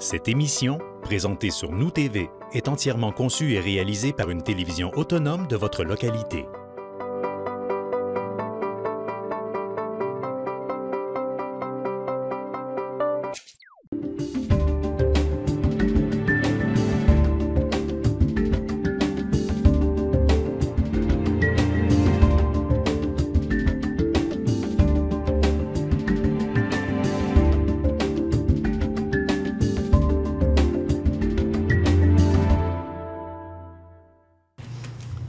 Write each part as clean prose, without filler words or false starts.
Cette émission, présentée sur Nous TV, est entièrement conçue et réalisée par une télévision autonome de votre localité.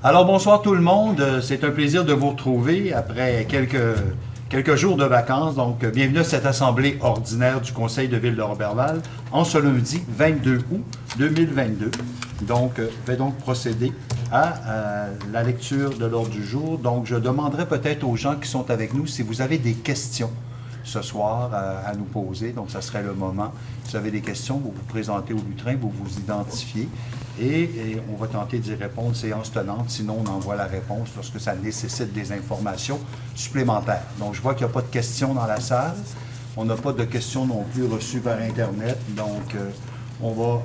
Alors bonsoir tout le monde, c'est un plaisir de vous retrouver après quelques jours de vacances. Donc bienvenue à cette assemblée ordinaire du Conseil de Ville de Roberval en ce lundi 22 août 2022. Donc je vais donc procéder à la lecture de l'ordre du jour. Donc je demanderai peut-être aux gens qui sont avec nous si vous avez des questions ce soir à nous poser. Donc ça serait le moment. Si vous avez des questions, vous vous présentez au lutrin, vous vous identifiez. Et on va tenter d'y répondre séance tenante, sinon on envoie la réponse lorsque ça nécessite des informations supplémentaires. Donc je vois qu'il n'y a pas de questions dans la salle. On n'a pas de questions non plus reçues par Internet. Donc on va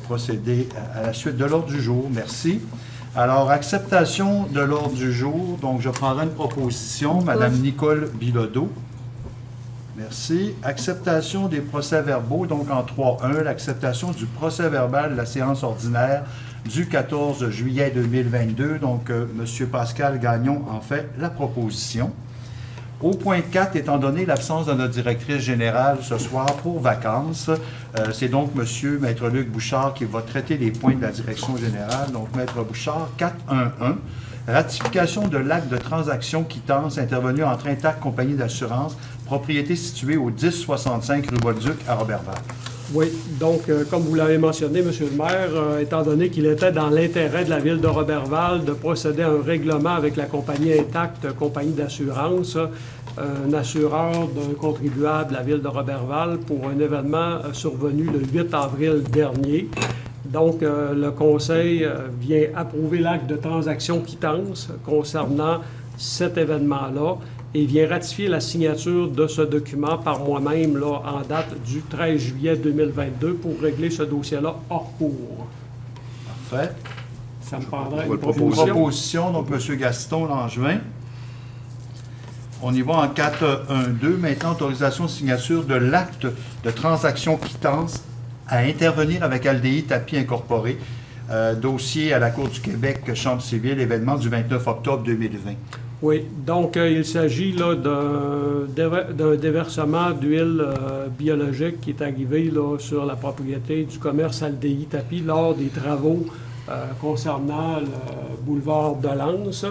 procéder à la suite de l'ordre du jour. Merci. Alors, acceptation de l'ordre du jour. Donc je prendrai une proposition. Madame Nicole Bilodeau. Merci. Acceptation des procès-verbaux, donc en 3.1, l'acceptation du procès-verbal de la séance ordinaire du 14 juillet 2022. Donc, M. Pascal Gagnon en fait la proposition. Au point 4, étant donné l'absence de notre directrice générale ce soir pour vacances, c'est donc M. Maître Luc Bouchard qui va traiter les points de la direction générale. Donc, Maître Bouchard, 4.1.1. Ratification de l'acte de transaction quittance intervenu entre Intact Compagnie d'assurance, propriété située au 1065 rue Bolduc à Roberval. Oui, donc, comme vous l'avez mentionné, M. le maire, étant donné qu'il était dans l'intérêt de la ville de Roberval de procéder à un règlement avec la compagnie Intact Compagnie d'assurance, un assureur d'un contribuable de la ville de Roberval pour un événement survenu le 8 avril dernier. Donc, le Conseil vient approuver l'acte de transaction quittance concernant cet événement-là et vient ratifier la signature de ce document par moi-même là, en date du 13 juillet 2022 pour régler ce dossier-là hors cours. Parfait. Ça me prendrait une proposition. Donc, M. Gaston Langevin. On y va en 4.1.2. Maintenant, autorisation de signature de l'acte de transaction quittance à intervenir avec Aldi Tapis Incorporé, dossier à la Cour du Québec, Chambre civile, événement du 29 octobre 2020. Oui, donc il s'agit là d'un déversement d'huile biologique qui est arrivé là, sur la propriété du commerce Aldi Tapis lors des travaux concernant le boulevard de Lens.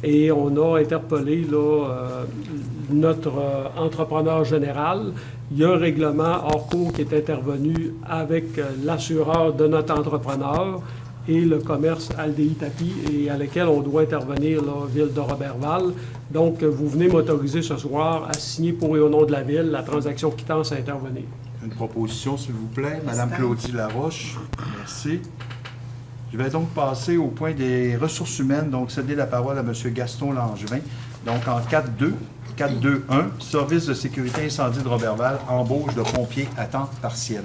Et on a interpellé là, notre entrepreneur général. Il y a un règlement hors cours qui est intervenu avec l'assureur de notre entrepreneur et le commerce Aldi Tapis et à lequel on doit intervenir, la ville de Roberval. Donc, vous venez m'autoriser ce soir à signer pour et au nom de la ville la transaction quittance à intervenir. Une proposition, s'il vous plaît. Madame Claudie Laroche. Merci. Je vais donc passer au point des ressources humaines, donc céder la parole à M. Gaston Langevin. Donc, en 4.2, 4.2.1, Service de sécurité incendie de Roberval, embauche de pompiers à temps partiel.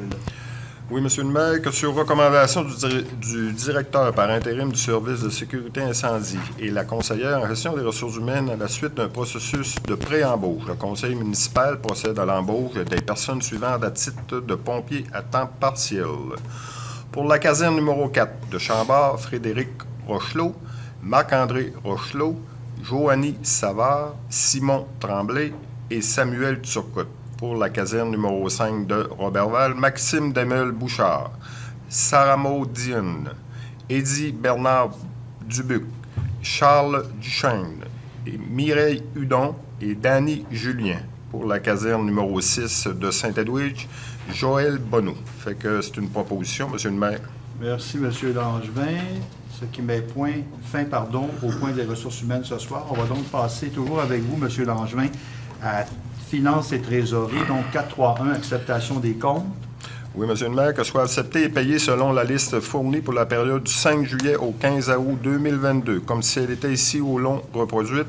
Oui, M. le maire, que sur recommandation du directeur par intérim du service de sécurité incendie et la conseillère en gestion des ressources humaines à la suite d'un processus de pré-embauche, le conseil municipal procède à l'embauche des personnes suivantes à titre de pompiers à temps partiel. Pour la caserne numéro 4 de Chambord, Frédéric Rochelot, Marc-André Rochelot, Joanny Savard, Simon Tremblay et Samuel Turcotte. Pour la caserne numéro 5 de Roberval, Maxime Demel Bouchard, Sarah Maud Dionne, Eddie Bernard Dubuc, Charles Duchesne, et Mireille Hudon et Danny Julien. Pour la caserne numéro 6 de Saint-Edwidge, Joël Bonneau. Fait que c'est une proposition, M. le maire. Merci, M. Langevin. Ce qui met fin au point des ressources humaines ce soir. On va donc passer toujours avec vous, M. Langevin, à finances et trésorerie. Donc, 4.3.1, acceptation des comptes. Oui, M. le maire, que soit accepté et payé selon la liste fournie pour la période du 5 juillet au 15 août 2022, comme si elle était ici au long reproduite,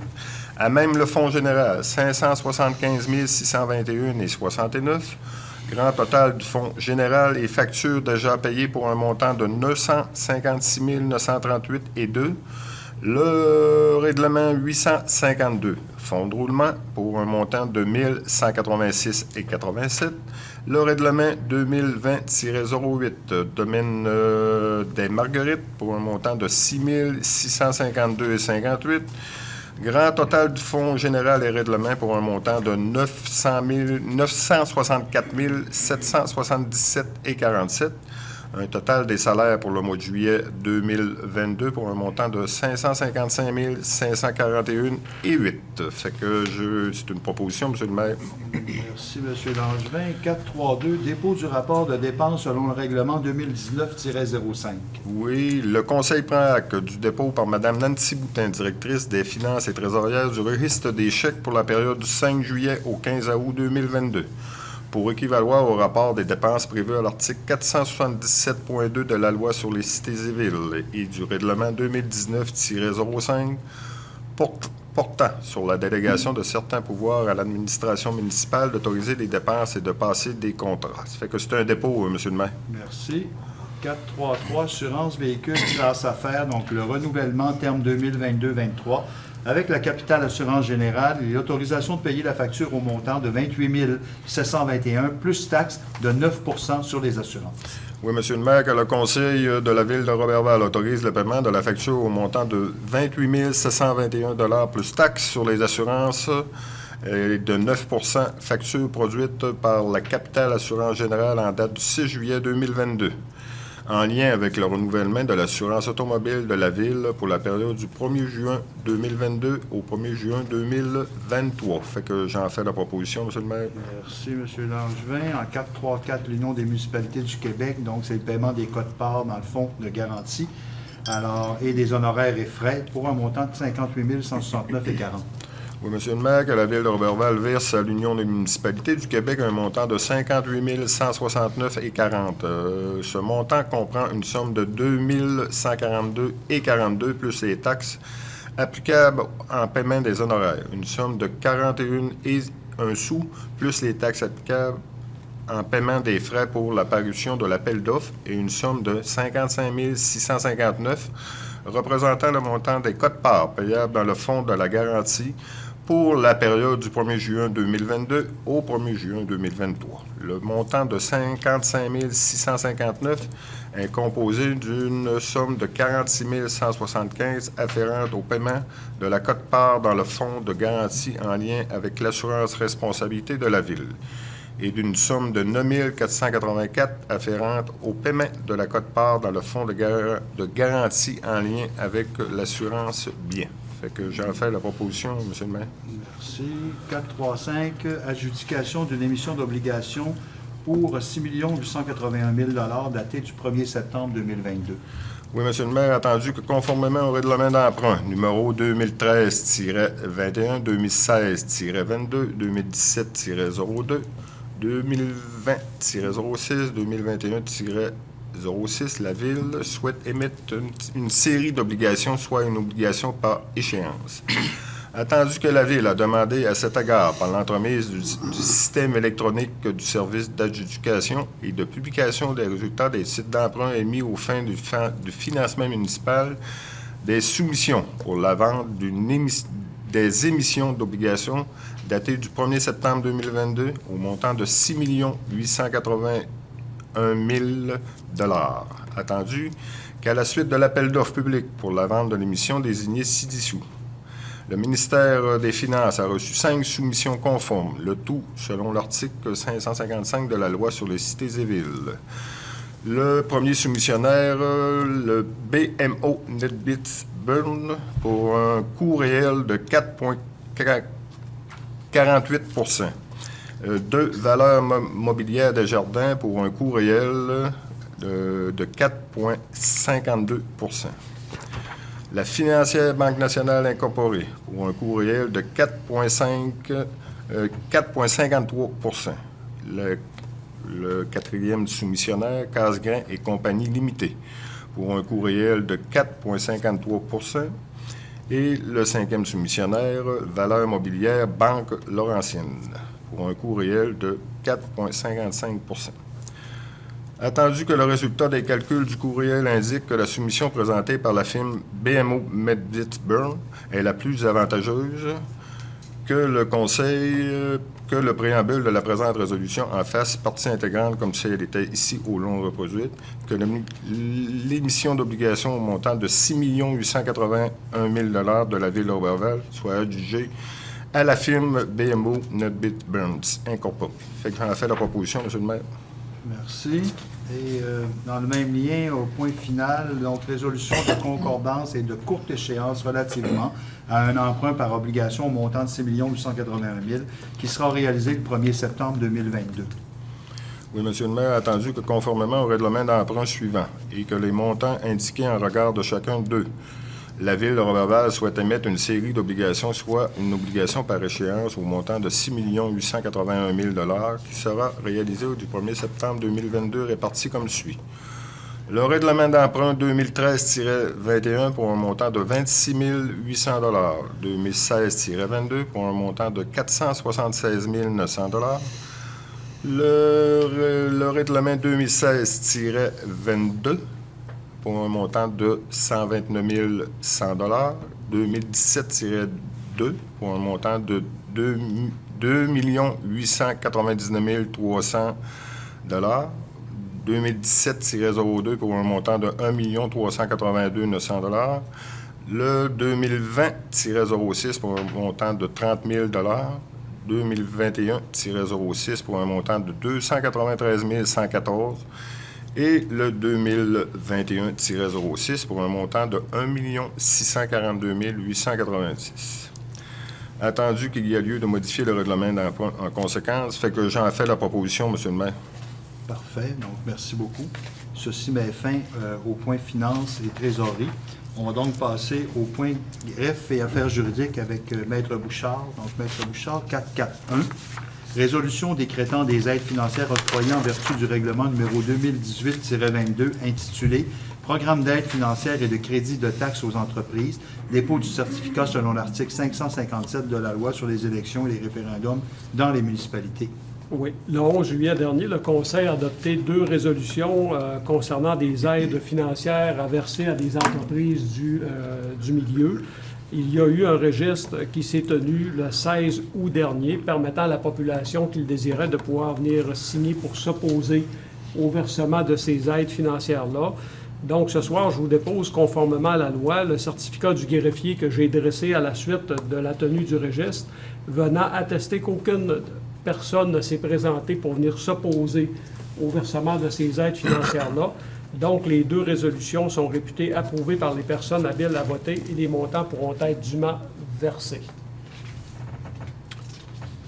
à même le fonds général, 575 621,69 Grand total du fonds général et factures déjà payées pour un montant de 956 938,2. Le règlement 852, fonds de roulement pour un montant de 1186,87. Le règlement 2020-08, domaine des Marguerites pour un montant de 6652,58. Grand total du fonds général et règlement pour un montant de 964 777,47. Un total des salaires pour le mois de juillet 2022 pour un montant de 555 541,08. Fait que c'est une proposition, M. le maire. Merci, M. Langevin. 432, dépôt du rapport de dépenses selon le règlement 2019-05. Oui, le Conseil prend acte du dépôt par Mme Nancy Boutin, directrice des finances et trésorière du registre des chèques pour la période du 5 juillet au 15 août 2022. Pour équivaloir au rapport des dépenses prévues à l'article 477.2 de la Loi sur les cités et villes et du règlement 2019-05 portant sur la délégation de certains pouvoirs à l'administration municipale d'autoriser les dépenses et de passer des contrats. Ça fait que c'est un dépôt, M. le maire. Merci. 433, assurance véhicule classe affaires, donc le renouvellement terme 2022-23. Avec la Capitale Assurance Générale et l'autorisation de payer la facture au montant de 28 721 plus taxes de 9 % sur les assurances. Oui, M. le maire, que le Conseil de la Ville de Roberval autorise le paiement de la facture au montant de 28 721 $ plus taxes sur les assurances et de 9 % facture produite par la Capitale Assurance Générale en date du 6 juillet 2022. En lien avec le renouvellement de l'assurance automobile de la Ville pour la période du 1er juin 2022 au 1er juin 2023. Fait que j'en fais la proposition, M. le maire. Merci, M. Langevin. En 434, l'Union des municipalités du Québec, donc c'est le paiement des quotes-parts dans le fonds de garantie, alors, et des honoraires et frais pour un montant de 58 169,40. Oui, M. le maire, que la Ville de Roberval verse à l'Union des municipalités du Québec un montant de 58 169,40. Ce montant comprend une somme de 2 142,42 plus les taxes applicables en paiement des honoraires. Une somme de 41,1 sous plus les taxes applicables en paiement des frais pour la parution de l'appel d'offres et une somme de 55 659 représentant le montant des quotes-parts payables dans le fonds de la garantie pour la période du 1er juin 2022 au 1er juin 2023. Le montant de 55 659 est composé d'une somme de 46 175 afférente au paiement de la quote-part dans le fonds de garantie en lien avec l'assurance responsabilité de la Ville et d'une somme de 9 484 afférente au paiement de la quote-part dans le fonds de garantie en lien avec l'assurance bien. Fait que j'en fais la proposition, M. le maire. Merci. 435, adjudication d'une émission d'obligation pour 6 881 000 $ daté du 1er septembre 2022. Oui, M. le maire, attendu que conformément au règlement d'emprunt numéro 2013-21, 2016-22, 2017-02, 2020-06, 2021-06, la Ville souhaite émettre une série d'obligations, soit une obligation par échéance. Attendu que la Ville a demandé à cet égard, par l'entremise du système électronique du service d'adjudication et de publication des résultats des sites d'emprunt émis aux fins du financement municipal, des soumissions pour la vente des émissions d'obligations datées du 1er septembre 2022 au montant de 6 881 000 $. Attendu qu'à la suite de l'appel d'offres public pour la vente de l'émission désignée ci-dessous, le ministère des Finances a reçu 5 soumissions conformes, le tout selon l'article 555 de la Loi sur les cités et villes. Le premier soumissionnaire, le BMO NetBits Burn, pour un coût réel de 4,48 %. 2 valeurs mobilières des jardins pour un coût réel de 4,52 %. La financière Banque nationale incorporée pour un coût réel de 4,53 %. Le quatrième soumissionnaire, Casgrain et compagnie limitée, pour un coût réel de 4,53 %. Et le cinquième soumissionnaire, Valeurs mobilières Banque Laurentienne, pour un coût réel de 4,55 %. Attendu que le résultat des calculs du coût réel indique que la soumission présentée par la firme BMO Medit Burn est la plus avantageuse, que le préambule de la présente résolution en fasse partie intégrante comme si elle était ici au long reproduite, que l'émission d'obligations au montant de 6 881 000 $ de la Ville d'Orberval soit adjugée à la firme BMO Medit Burns Incorporée. Fait que j'en fais la proposition, M. le maire. Merci. Et dans le même lien, au point final, donc résolution de concordance et de courte échéance relativement à un emprunt par obligation au montant de 6 881 000 qui sera réalisé le 1er septembre 2022. Oui, M. le maire, attendu que conformément au règlement d'emprunt suivant et que les montants indiqués en regard de chacun d'eux, la Ville de Roberval souhaite émettre une série d'obligations, soit une obligation par échéance au montant de 6 881 000 $ qui sera réalisée du 1er septembre 2022 répartie comme suit. Le règlement d'emprunt 2013-21 pour un montant de 26 800 $, 2016-22 pour un montant de 476 900 $, le règlement 2016-22 pour un montant de 129 100 $, 2017-2 pour un montant de 2 899 300 $, 2017-02 pour un montant de 1 382 900 $, le 2020-06 pour un montant de 30 000 $, 2021-06 pour un montant de 293 114 $ et le 2021-06 pour un montant de 1 642 890. Attendu qu'il y a lieu de modifier le règlement d'emprunt en conséquence, fait que j'en fais la proposition, M. le maire. Parfait. Donc, merci beaucoup. Ceci met fin au point finances et trésorerie. On va donc passer au point greffe et affaires juridiques avec Maître Bouchard. Donc, Maître Bouchard, 441. Résolution décrétant des aides financières octroyées en vertu du règlement numéro 2018-22 intitulé « Programme d'aide financière et de crédit de taxes aux entreprises, dépôt du certificat selon l'article 557 de la loi sur les élections et les référendums dans les municipalités ». Oui. Le 11 juillet dernier, le Conseil a adopté 2 résolutions concernant des aides financières à verser à des entreprises du milieu. Il y a eu un registre qui s'est tenu le 16 août dernier, permettant à la population qui le désirait de pouvoir venir signer pour s'opposer au versement de ces aides financières-là. Donc, ce soir, je vous dépose, conformément à la loi, le certificat du greffier que j'ai dressé à la suite de la tenue du registre, venant attester qu'aucune personne ne s'est présentée pour venir s'opposer au versement de ces aides financières-là. Donc, les 2 résolutions sont réputées approuvées par les personnes habiles à voter et les montants pourront être dûment versés.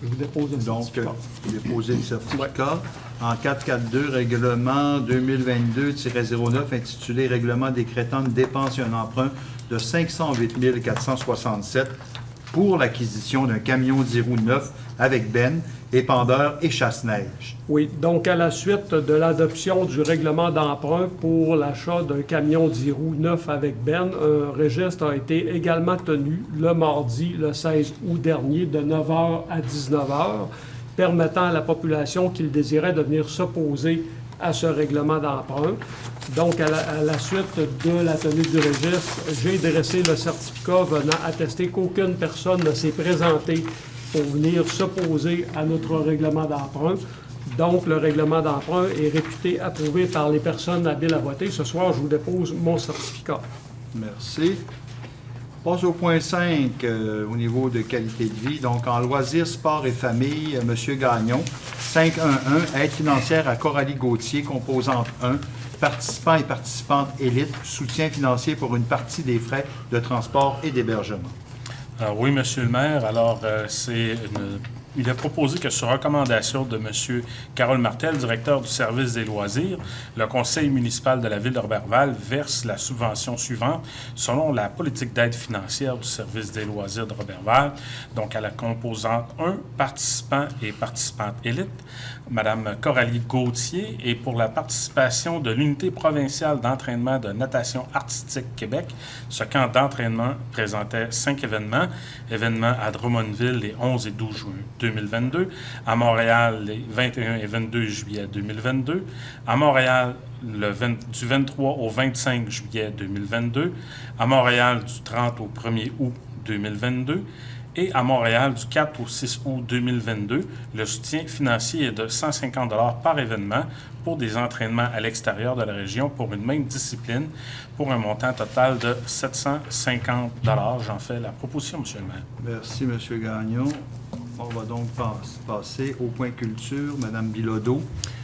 Je vous dépose le certificat. Donc, vous déposez le certificat. En 442, règlement 2022-09 intitulé « Règlement décrétant une dépense et un emprunt de 508 467 pour l'acquisition d'un camion 09 avec benne, épandeur et chasse-neige. » Oui, donc à la suite de l'adoption du règlement d'emprunt pour l'achat d'un camion 10 roues neuf avec benne, un registre a été également tenu le mardi, le 16 août dernier, de 9h à 19h, permettant à la population qui le désirait de venir s'opposer à ce règlement d'emprunt. Donc, à la suite de la tenue du registre, j'ai dressé le certificat venant attester qu'aucune personne ne s'est présentée pour venir s'opposer à notre règlement d'emprunt. Donc, le règlement d'emprunt est réputé approuvé par les personnes habiles à voter. Ce soir, je vous dépose mon certificat. Merci. On passe au point 5 au niveau de qualité de vie. Donc, en loisirs, sport et famille, M. Gagnon, 511, aide financière à Coralie Gauthier, composante 1, participants et participantes élites, soutien financier pour une partie des frais de transport et d'hébergement. Oui, Monsieur le maire. Alors, il est proposé que sur recommandation de M. Carole Martel, directeur du service des loisirs, le conseil municipal de la ville de Roberval verse la subvention suivante selon la politique d'aide financière du service des loisirs de Roberval. Donc, à la composante 1, participants et participantes élites, Mme Coralie Gauthier, et pour la participation de l'unité provinciale d'entraînement de natation artistique Québec, ce camp d'entraînement présentait 5 événements à Drummondville les 11 et 12 juin 2022. À Montréal, les 21 et 22 juillet 2022. À Montréal, du 23 au 25 juillet 2022. À Montréal, du 30 au 1er août 2022. Et à Montréal, du 4 au 6 août 2022, le soutien financier est de 150 $ par événement pour des entraînements à l'extérieur de la région pour une même discipline, pour un montant total de 750 $. J'en fais la proposition, M. le maire. Merci, M. Gagnon. On va donc passer au point culture. Mme Bilodeau.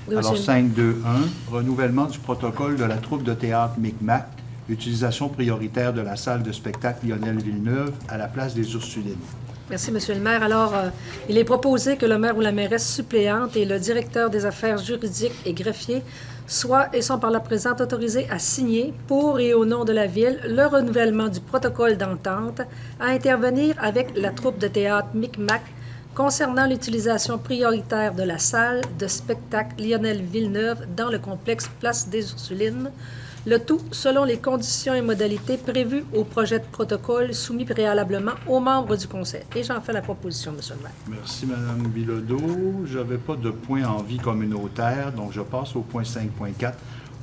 Oui, Alors, monsieur. 5.2.1, renouvellement du protocole de la troupe de théâtre Micmac, utilisation prioritaire de la salle de spectacle Lionel Villeneuve à la place des Ursulines. Merci, Monsieur le maire. Alors, il est proposé que le maire ou la mairesse suppléante et le directeur des affaires juridiques et greffier soient et sont par la présente autorisés à signer, pour et au nom de la Ville, le renouvellement du protocole d'entente à intervenir avec la troupe de théâtre Micmac concernant l'utilisation prioritaire de la salle de spectacle Lionel Villeneuve dans le complexe Place des Ursulines, le tout selon les conditions et modalités prévues au projet de protocole soumis préalablement aux membres du Conseil. Et j'en fais la proposition, M. le maire. Merci, Mme Bilodeau. Je n'avais pas de point en vie communautaire, donc je passe au point 5.4.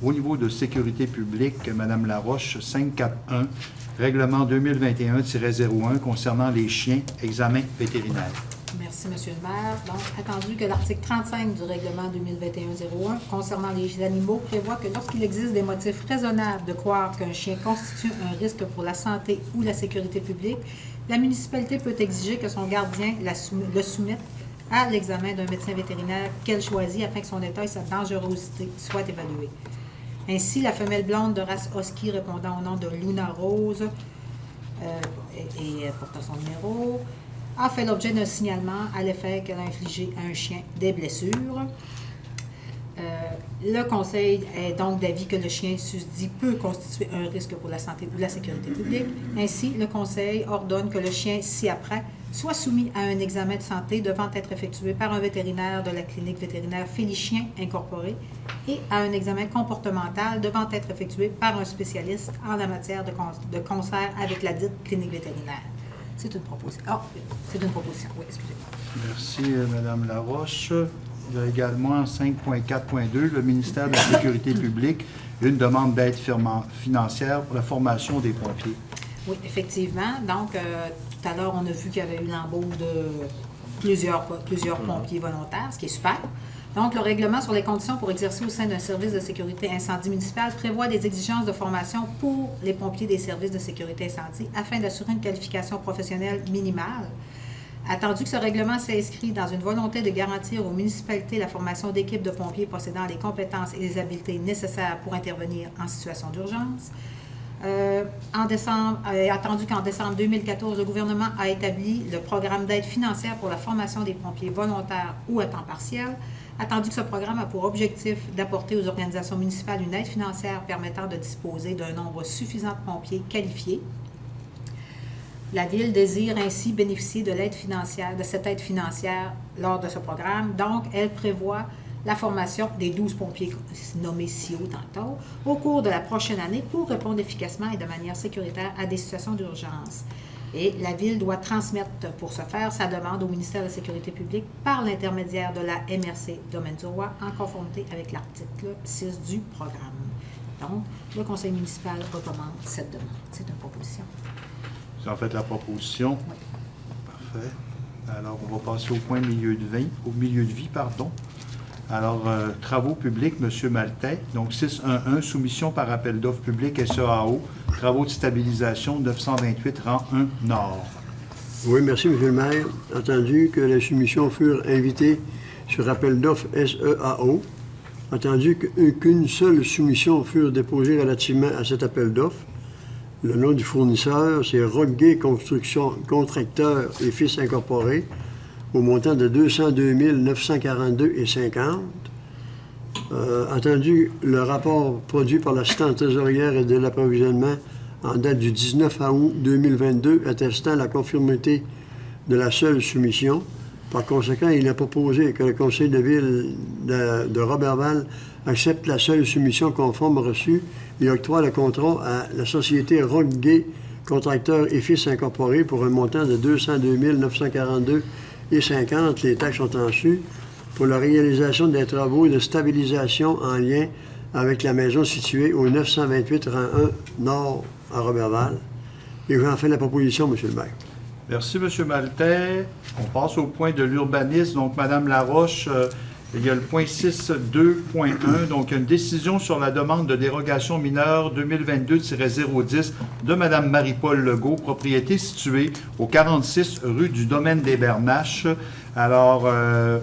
Au niveau de sécurité publique, Mme Laroche, 5.4.1, règlement 2021-01 concernant les chiens, examen vétérinaire. Merci, M. le maire. Donc, attendu que l'article 35 du règlement 2021-01 concernant les animaux prévoit que lorsqu'il existe des motifs raisonnables de croire qu'un chien constitue un risque pour la santé ou la sécurité publique, la municipalité peut exiger que son gardien le soumette à l'examen d'un médecin vétérinaire qu'elle choisit afin que son état et sa dangerosité soient évalués. Ainsi, la femelle blonde de race husky répondant au nom de Luna Rose et portant son numéro, a fait l'objet d'un signalement à l'effet qu'elle a infligé à un chien des blessures. Le Conseil est donc d'avis que le chien susdit peut constituer un risque pour la santé ou la sécurité publique. Ainsi, le Conseil ordonne que le chien ci-après soit soumis à un examen de santé devant être effectué par un vétérinaire de la clinique vétérinaire Félichien Incorporée et à un examen comportemental devant être effectué par un spécialiste en la matière de concert avec la dite clinique vétérinaire. C'est une proposition. C'est une proposition. Oui, excusez-moi. Merci, Mme Laroche. Il y a également 5.4.2, le ministère de la Sécurité publique, une demande d'aide financière pour la formation des pompiers. Oui, effectivement. Donc, tout à l'heure, on a vu qu'il y avait eu l'embauche de plusieurs pompiers volontaires, ce qui est super. Donc, le règlement sur les conditions pour exercer au sein d'un service de sécurité incendie municipal prévoit des exigences de formation pour les pompiers des services de sécurité incendie afin d'assurer une qualification professionnelle minimale. Attendu que ce règlement s'inscrit dans une volonté de garantir aux municipalités la formation d'équipes de pompiers possédant les compétences et les habiletés nécessaires pour intervenir en situation d'urgence. Attendu qu'en décembre 2014, le gouvernement a établi le programme d'aide financière pour la formation des pompiers volontaires ou à temps partiel. Attendu que ce programme a pour objectif d'apporter aux organisations municipales une aide financière permettant de disposer d'un nombre suffisant de pompiers qualifiés. La Ville désire ainsi bénéficier de cette aide financière lors de ce programme. Donc, elle prévoit la formation des 12 pompiers nommés ci-haut tantôt au cours de la prochaine année pour répondre efficacement et de manière sécuritaire à des situations d'urgence. Et la Ville doit transmettre pour ce faire sa demande au ministère de la Sécurité publique par l'intermédiaire de la MRC Domaine du Roi en conformité avec l'article 6 du programme. Donc, le Conseil municipal recommande cette demande. C'est une proposition. Vous en faites la proposition? Oui. Parfait. Alors, on va passer au point milieu de vie. Alors, travaux publics, M. Maltais. Donc, 6.1.1, soumission par appel d'offres publiques SEAO, travaux de stabilisation 928 rang 1 Nord. Oui, merci, M. le maire. Entendu que les soumissions furent invitées sur appel d'offres SEAO, entendu qu'une seule soumission fut déposée relativement à cet appel d'offres, le nom du fournisseur, c'est Rockgay Construction Contracteurs et Fils Incorporés, au montant de 202 942,50 $. Entendu le rapport produit par l'assistante trésorière et de l'approvisionnement en date du 19 août 2022 attestant la conformité de la seule soumission. Par conséquent, il est proposé que le conseil de ville de Roberval accepte la seule soumission conforme reçue et octroie le contrat à la société Rockgay Contracteurs et Fils Incorporés pour un montant de 202 942,50 et 50, les taxes sont en su pour la réalisation des travaux de stabilisation en lien avec la maison située au 928 rang 1 Nord à Roberval. Et j'en fais la proposition, M. le maire. Merci, M. Maltais. On passe au point de l'urbanisme. Donc, Mme Laroche, il y a le point 6.2.1, donc une décision sur la demande de dérogation mineure 2022-010 de Mme Marie-Paul Legault, propriété située au 46 rue du Domaine des Bernaches. Alors,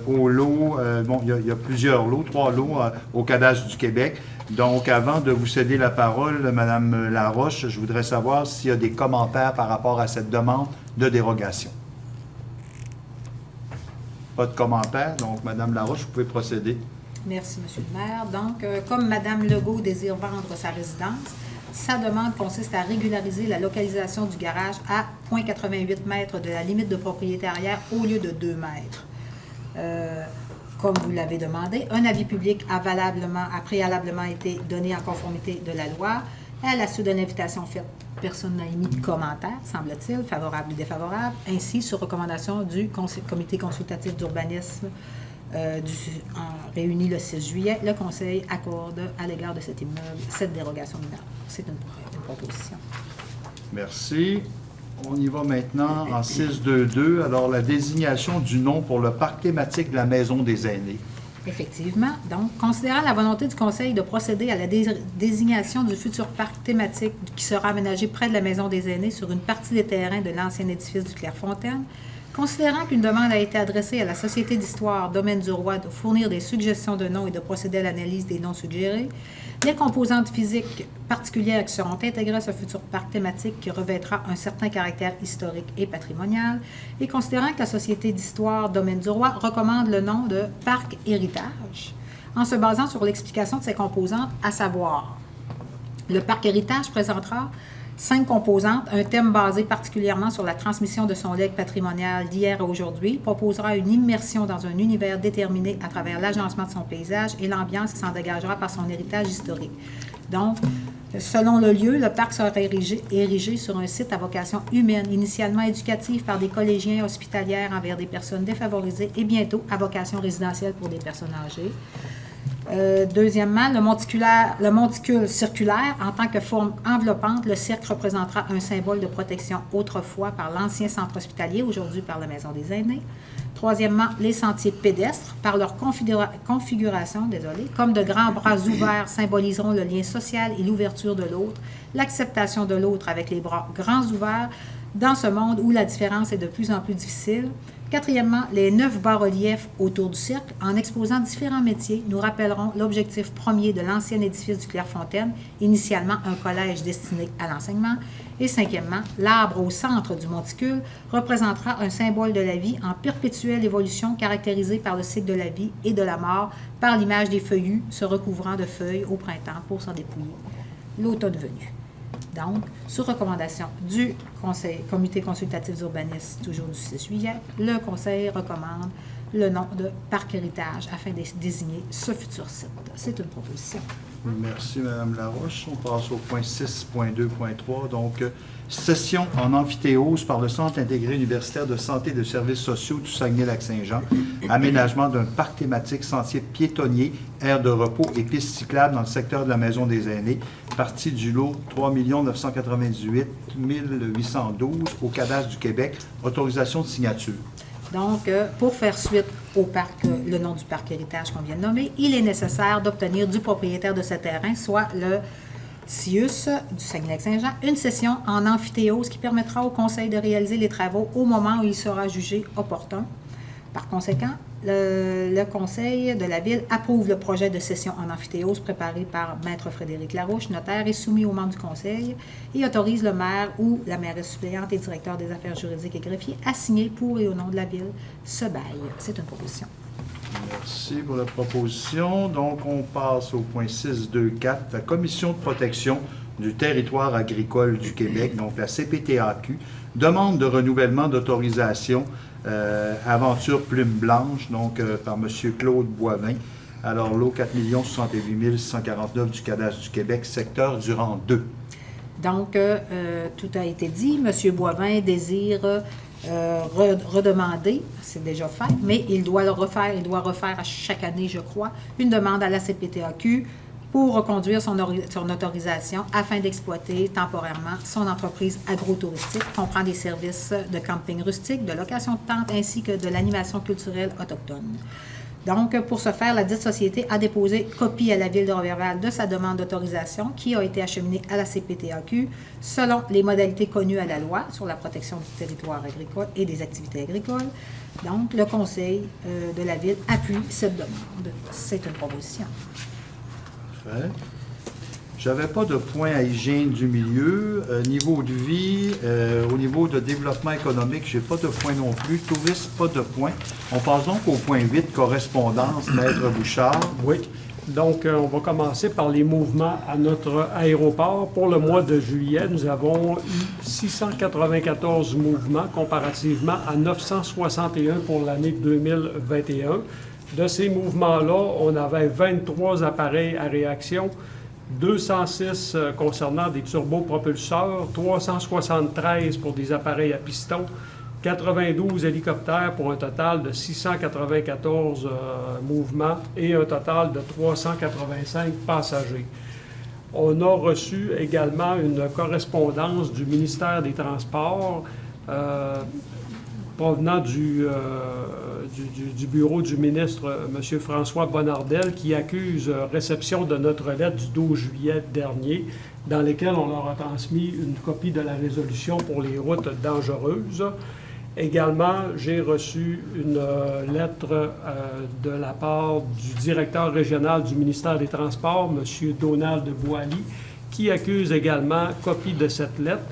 au lot, bon, il y a plusieurs lots, 3 lots au Cadastre du Québec. Donc, avant de vous céder la parole, Mme Laroche, je voudrais savoir s'il y a des commentaires par rapport à cette demande de dérogation. Pas de commentaires, donc Mme Laroche, vous pouvez procéder. Merci, M. le maire. Donc, comme Mme Legault désire vendre sa résidence, sa demande consiste à régulariser la localisation du garage à 0,88 mètres de la limite de propriété arrière au lieu de 2 mètres. Comme vous l'avez demandé, un avis public a préalablement été donné en conformité de la loi. À la suite de l'invitation faite, personne n'a émis de commentaire, semble-t-il, favorable ou défavorable. Ainsi, sur recommandation du comité consultatif d'urbanisme réuni le 6 juillet, le Conseil accorde à l'égard de cet immeuble cette dérogation mineure. C'est une proposition. Merci. On y va maintenant en 6.2.2. Alors, la désignation du nom pour le parc thématique de la Maison des aînés. Effectivement. Donc, considérant la volonté du Conseil de procéder à la désignation du futur parc thématique qui sera aménagé près de la Maison des aînés sur une partie des terrains de l'ancien édifice du Clairefontaine, considérant qu'une demande a été adressée à la Société d'histoire Domaine du Roi de fournir des suggestions de noms et de procéder à l'analyse des noms suggérés, les composantes physiques particulières qui seront intégrées à ce futur parc thématique qui revêtra un certain caractère historique et patrimonial, et considérant que la Société d'histoire Domaine du Roi recommande le nom de Parc Héritage, en se basant sur l'explication de ses composantes, à savoir, le Parc Héritage présentera 5 composantes, un thème basé particulièrement sur la transmission de son legs patrimonial d'hier à aujourd'hui, proposera une immersion dans un univers déterminé à travers l'agencement de son paysage et l'ambiance qui s'en dégagera par son héritage historique. Donc, selon le lieu, le parc sera érigé sur un site à vocation humaine, initialement éducatif par des collégiens hospitalières envers des personnes défavorisées et bientôt à vocation résidentielle pour des personnes âgées. Deuxièmement, le monticule circulaire, en tant que forme enveloppante, le cercle représentera un symbole de protection autrefois par l'ancien centre hospitalier, aujourd'hui par la Maison des aînés. Troisièmement, les sentiers pédestres, par leur configuration, comme de grands bras ouverts, symboliseront le lien social et l'ouverture de l'autre, l'acceptation de l'autre avec les bras grands ouverts dans ce monde où la différence est de plus en plus difficile. Quatrièmement, les 9 bas-reliefs autour du cercle, en exposant différents métiers, nous rappelleront l'objectif premier de l'ancien édifice du Clairefontaine, initialement un collège destiné à l'enseignement. Et cinquièmement, l'arbre au centre du monticule représentera un symbole de la vie en perpétuelle évolution caractérisé par le cycle de la vie et de la mort, par l'image des feuillus se recouvrant de feuilles au printemps pour s'en dépouiller l'automne venu. Donc, sur recommandation du comité consultatif d'urbanisme, toujours du 6 juillet, le Conseil recommande le nom de Parc Héritage afin de désigner ce futur site. C'est une proposition. Merci, Mme Laroche. On passe au point 6.2.3. Donc, session en amphithéose par le Centre intégré universitaire de santé et de services sociaux du Saguenay-Lac-Saint-Jean. Aménagement d'un parc thématique sentier piétonnier, aire de repos et pistes cyclables dans le secteur de la Maison des aînés. Partie du lot 3 998 812 au Cadastre du Québec. Autorisation de signature. Donc, pour faire suite au parc, le nom du parc Héritage qu'on vient de nommer, il est nécessaire d'obtenir du propriétaire de ce terrain, soit le CIUS du Saguenay-Lac-Saint-Jean, une session en amphithéose qui permettra au Conseil de réaliser les travaux au moment où il sera jugé opportun. Par conséquent, le Conseil de la Ville approuve le projet de session en amphithéose préparé par Maître Frédéric Larouche, notaire, et soumis aux membres du Conseil, et autorise le maire ou la mairesse suppléante et directeur des affaires juridiques et greffiers à signer pour et au nom de la Ville ce bail. C'est une proposition. Merci pour la proposition. Donc, on passe au point 6.2.4, la Commission de protection du territoire agricole du Québec, donc la CPTAQ, demande de renouvellement d'autorisation Aventure Plume Blanche, donc par M. Claude Boivin. Alors, lot 4 068 649 du Cadastre du Québec, secteur Durand 2. Donc, tout a été dit. M. Boivin désire redemander, c'est déjà fait, mais il doit refaire à chaque année, je crois, une demande à la CPTAQ pour reconduire son autorisation afin d'exploiter temporairement son entreprise agro-touristique, qui comprend des services de camping rustique, de location de tentes ainsi que de l'animation culturelle autochtone. Donc, pour ce faire, la dite société a déposé copie à la Ville de Roberval de sa demande d'autorisation qui a été acheminée à la CPTAQ selon les modalités connues à la loi sur la protection du territoire agricole et des activités agricoles. Donc, le Conseil de la Ville appuie cette demande. C'est une proposition. Parfait. J'avais pas de point à hygiène du milieu. Niveau de vie, au niveau de développement économique, j'ai pas de point non plus. Tourisme, pas de point. On passe donc au point 8, correspondance, Maître Bouchard. Oui. Donc, on va commencer par les mouvements à notre aéroport. Pour le mois de juillet, nous avons eu 694 mouvements comparativement à 961 pour l'année 2021. De ces mouvements-là, on avait 23 appareils à réaction, 206 concernant des turbopropulseurs, 373 pour des appareils à piston, 92 hélicoptères pour un total de 694 mouvements et un total de 385 passagers. On a reçu également une correspondance du ministère des Transports provenant du bureau du ministre, M. François Bonnardel, qui accuse réception de notre lettre du 12 juillet dernier, dans laquelle on leur a transmis une copie de la résolution pour les routes dangereuses. Également, j'ai reçu une lettre de la part du directeur régional du ministère des Transports, M. Donald Boily, qui accuse également copie de cette lettre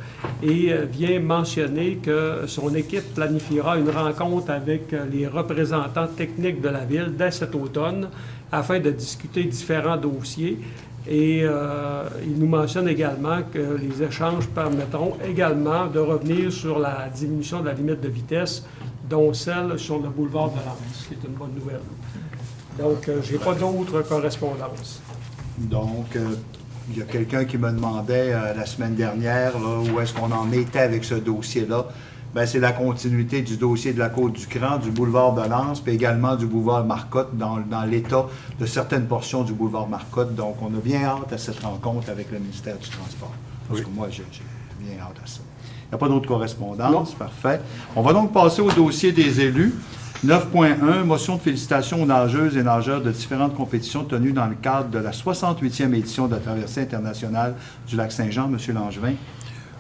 et vient mentionner que son équipe planifiera une rencontre avec les représentants techniques de la Ville dès cet automne afin de discuter différents dossiers. Et il nous mentionne également que les échanges permettront également de revenir sur la diminution de la limite de vitesse, dont celle sur le boulevard de Lens, ce qui est une bonne nouvelle. Donc, je n'ai pas d'autres correspondances. Donc, il y a quelqu'un qui me demandait la semaine dernière là, où est-ce qu'on en était avec ce dossier-là. Bien, c'est la continuité du dossier de la Côte-du-Cran, du boulevard de Lens, puis également du boulevard Marcotte, dans l'état de certaines portions du boulevard Marcotte. Donc, on a bien hâte à cette rencontre avec le ministère du Transport. Parce que moi, j'ai bien hâte à ça. Il n'y a pas d'autres correspondances? Non. Parfait. On va donc passer au dossier des élus. 9.1, motion de félicitations aux nageuses et nageurs de différentes compétitions tenues dans le cadre de la 68e édition de la traversée internationale du lac Saint-Jean. Monsieur Langevin.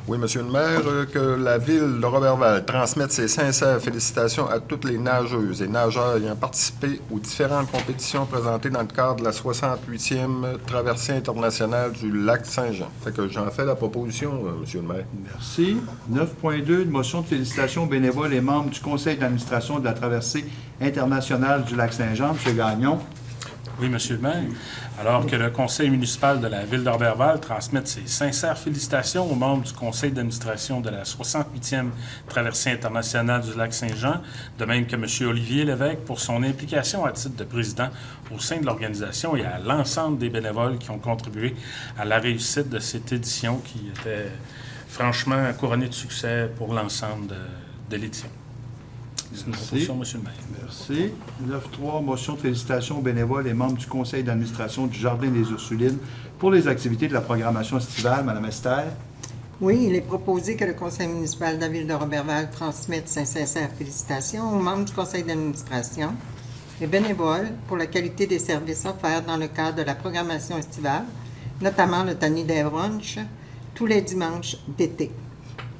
Oui, Monsieur le maire, que la Ville de Roberval transmette ses sincères félicitations à toutes les nageuses et nageurs ayant participé aux différentes compétitions présentées dans le cadre de la 68e traversée internationale du lac Saint-Jean. Fait que j'en fais la proposition, Monsieur le maire. Merci. 9.2, une motion de félicitations aux bénévoles et membres du conseil d'administration de la traversée internationale du lac Saint-Jean. Monsieur Gagnon. Oui, Monsieur le maire. Alors que le conseil municipal de la Ville de Roberval transmette ses sincères félicitations aux membres du conseil d'administration de la 68e traversée internationale du lac Saint-Jean, de même que M. Olivier Lévesque pour son implication à titre de président au sein de l'organisation et à l'ensemble des bénévoles qui ont contribué à la réussite de cette édition qui était franchement couronnée de succès pour l'ensemble de l'édition. C'est une proposition, M. le maire. Merci. 9.3, motion de félicitations aux bénévoles et membres du conseil d'administration du Jardin des Ursulines pour les activités de la programmation estivale. Madame Esther. Oui, il est proposé que le conseil municipal de la Ville de Roberval transmette ses sincères félicitations aux membres du conseil d'administration et bénévoles pour la qualité des services offerts dans le cadre de la programmation estivale, notamment le Tany Day Brunch, tous les dimanches d'été.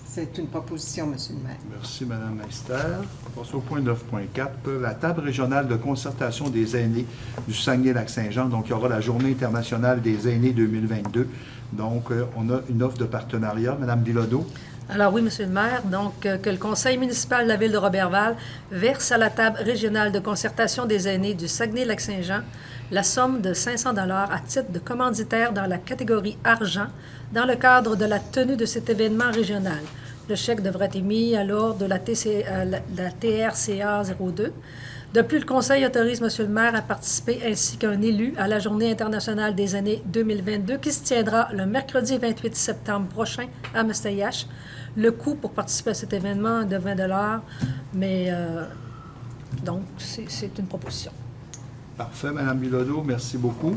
C'est une proposition, M. le maire. Merci, Mme Esther. On passe au point 9.4. La table régionale de concertation des aînés du Saguenay-Lac-Saint-Jean. Donc, il y aura la Journée internationale des aînés 2022. Donc, on a une offre de partenariat. Mme Bilodeau. Alors oui, Monsieur le maire, donc que le conseil municipal de la Ville de Roberval verse à la table régionale de concertation des aînés du Saguenay-Lac-Saint-Jean la somme de 500 $ à titre de commanditaire dans la catégorie argent dans le cadre de la tenue de cet événement régional. Le chèque devrait être émis à l'ordre de la TRCA 02. De plus, le Conseil autorise M. le maire à participer ainsi qu'un élu à la Journée internationale des années 2022 qui se tiendra le mercredi 28 septembre prochain à Mesteiach. Le coût pour participer à cet événement est de 20 $, mais donc c'est une proposition. Parfait, Mme Bilodeau, merci beaucoup.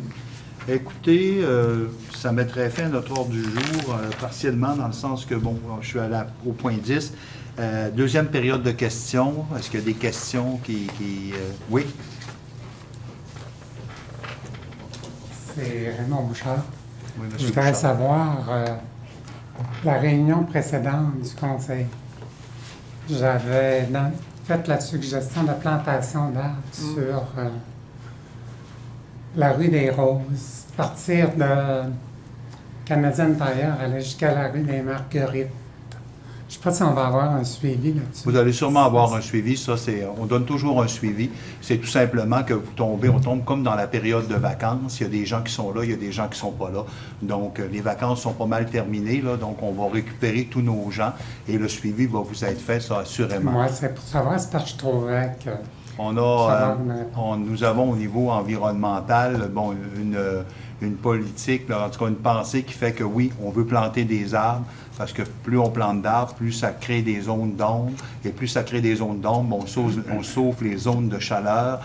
Écoutez, ça mettrait fin à notre ordre du jour, partiellement, dans le sens que, bon, je suis au point 10. Deuxième période de questions. Est-ce qu'il y a des questions qui oui? C'est Raymond Bouchard. Oui, Je M. voudrais Bouchard. savoir, la réunion précédente du Conseil, j'avais fait la suggestion de plantation d'arbres sur la rue des Roses, partir de Canadian Tire, aller jusqu'à la rue des Marguerites. Je ne sais pas si on va avoir un suivi là-dessus. Vous allez sûrement avoir un suivi. Ça, on donne toujours un suivi. C'est tout simplement que on tombe comme dans la période de vacances. Il y a des gens qui sont là, il y a des gens qui ne sont pas là. Donc, les vacances sont pas mal terminées. Là, donc, on va récupérer tous nos gens et le suivi va vous être fait, ça, assurément. Moi, c'est pour savoir, c'est parce que je trouvais que... Nous avons au niveau environnemental, bon, une politique, là, en tout cas une pensée qui fait que oui, on veut planter des arbres, parce que plus on plante d'arbres, plus ça crée des zones d'ombre, et plus ça crée des zones d'ombre, on sauve les zones de chaleur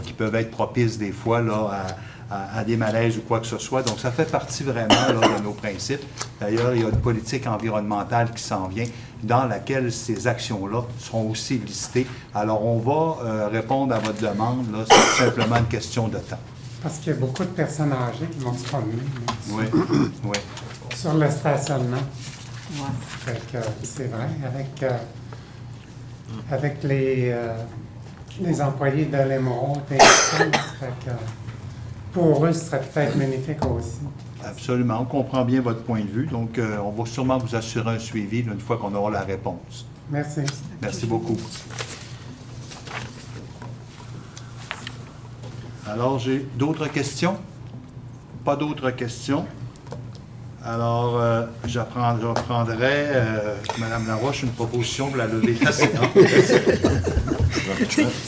qui peuvent être propices des fois là, à des malaises ou quoi que ce soit. Donc, ça fait partie vraiment là, de nos principes. D'ailleurs, il y a une politique environnementale qui s'en vient, dans laquelle ces actions-là seront aussi listées. Alors, on va répondre à votre demande. Là, c'est tout simplement une question de temps. Parce qu'il y a beaucoup de personnes âgées qui vont se promener Oui, oui. sur le stationnement. Ouais. Fait que c'est vrai, avec les employés de l'Émeraude et fait que pour eux, ce serait peut-être bénéfique aussi. Absolument. On comprend bien votre point de vue. Donc, on va sûrement vous assurer un suivi là, une fois qu'on aura la réponse. Merci. Merci beaucoup. Alors, j'ai d'autres questions? Pas d'autres questions? Alors, je prendrai, Mme Laroche, une proposition pour la levée de la séance.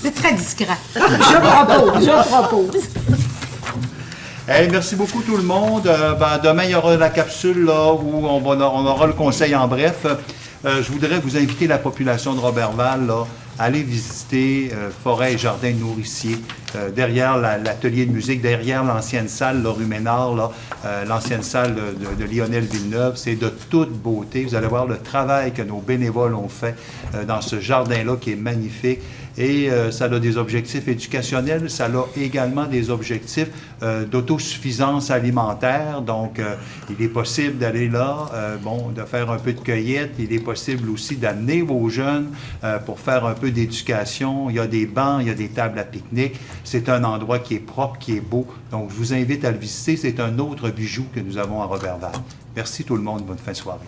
C'est très discret. Je propose. Hey, merci beaucoup tout le monde. Demain, il y aura la capsule là, où on aura le conseil en bref. Je voudrais vous inviter la population de Roberval là, à aller visiter Forêt et Jardin Nourricier, derrière l'atelier de musique, derrière l'ancienne salle, rue Ménard, l'ancienne salle de Lionel Villeneuve. C'est de toute beauté. Vous allez voir le travail que nos bénévoles ont fait dans ce jardin-là qui est magnifique. Et ça a des objectifs éducationnels, ça a également des objectifs d'autosuffisance alimentaire. Donc, il est possible d'aller là, de faire un peu de cueillette. Il est possible aussi d'amener vos jeunes pour faire un peu d'éducation. Il y a des bancs, il y a des tables à pique-nique. C'est un endroit qui est propre, qui est beau. Donc, je vous invite à le visiter. C'est un autre bijou que nous avons à Roberval. Merci tout le monde. Bonne fin de soirée.